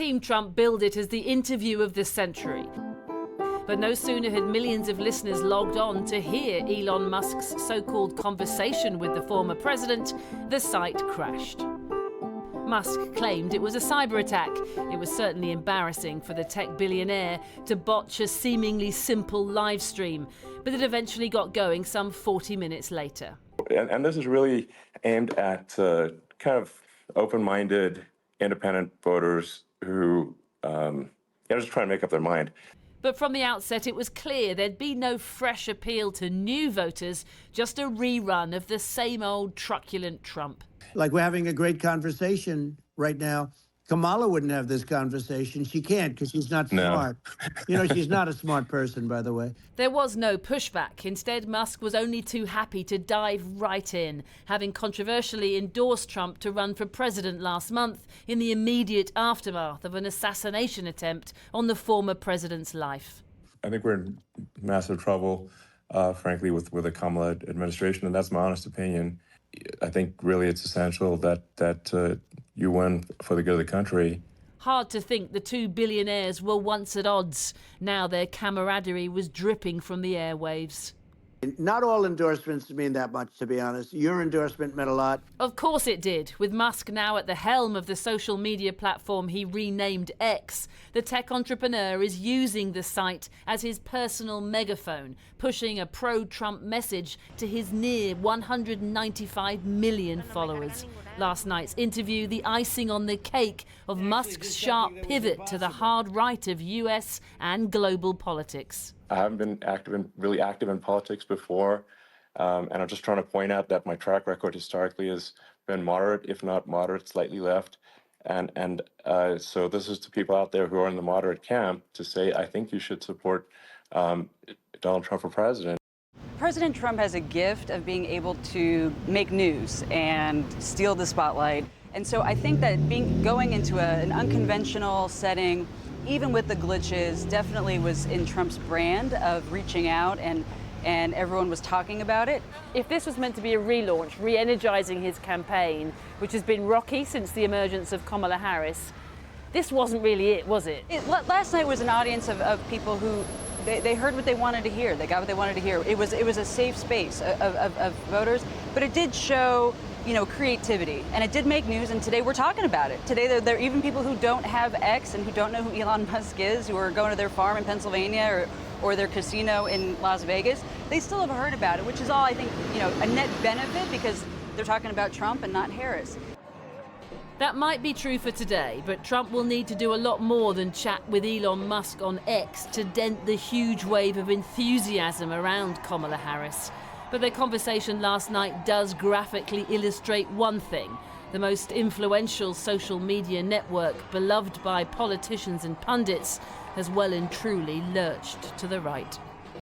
Team Trump billed it as the interview of the century. But no sooner had millions of listeners logged on to hear Elon Musk's so-called conversation with the former president, the site crashed. Musk claimed it was a cyber attack. It was certainly embarrassing for the tech billionaire to botch a seemingly simple live stream, but it eventually got going some 40 minutes later. And this is really aimed at kind of open-minded, independent voters who just trying to make up their mind. But from the outset, it was clear there'd be no fresh appeal to new voters, just a rerun of the same old truculent Trump. Like we're having a great conversation right now. Kamala wouldn't have this conversation. She can't because she's not smart. You know, she's not a smart person, by the way. There was no pushback. Instead, Musk was only too happy to dive right in, having controversially endorsed Trump to run for president last month in the immediate aftermath of an assassination attempt on the former president's life. I think we're in massive trouble, frankly, with the Kamala administration, and that's my honest opinion. I think really it's essential that you win for the good of the country. Hard to think the two billionaires were once at odds. Now their camaraderie was dripping from the airwaves. Not all endorsements mean that much, to be honest. Your endorsement meant a lot. Of course it did. With Musk now at the helm of the social media platform he renamed X, the tech entrepreneur is using the site as his personal megaphone, pushing a pro-Trump message to his near 195 million followers. Last night's interview, the icing on the cake of Musk's sharp pivot to the hard right of US and global politics. I haven't been really active in politics before, and I'm just trying to point out that my track record historically has been moderate, if not moderate, slightly left. And so this is to people out there who are in the moderate camp to say, I think you should support Donald Trump for president. President Trump has a gift of being able to make news and steal the spotlight. And so I think that going into an unconventional setting, even with the glitches, definitely was in Trump's brand of reaching out, and everyone was talking about it. If this was meant to be a relaunch, re-energizing his campaign, which has been rocky since the emergence of Kamala Harris, this wasn't really it, was it? Last night was an audience of people who they heard what they wanted to hear. They got what they wanted to hear. It was a safe space of voters, but it did show, you know, creativity, and it did make news, and today we're talking about it. Today there are even people who don't have X and who don't know who Elon Musk is, who are going to their farm in Pennsylvania or their casino in Las Vegas. They still have heard about it, which is all, I think, you know, a net benefit because they're talking about Trump and not Harris. That might be true for today, but Trump will need to do a lot more than chat with Elon Musk on X to dent the huge wave of enthusiasm around Kamala Harris. But their conversation last night does graphically illustrate one thing. The most influential social media network, beloved by politicians and pundits, has well and truly lurched to the right.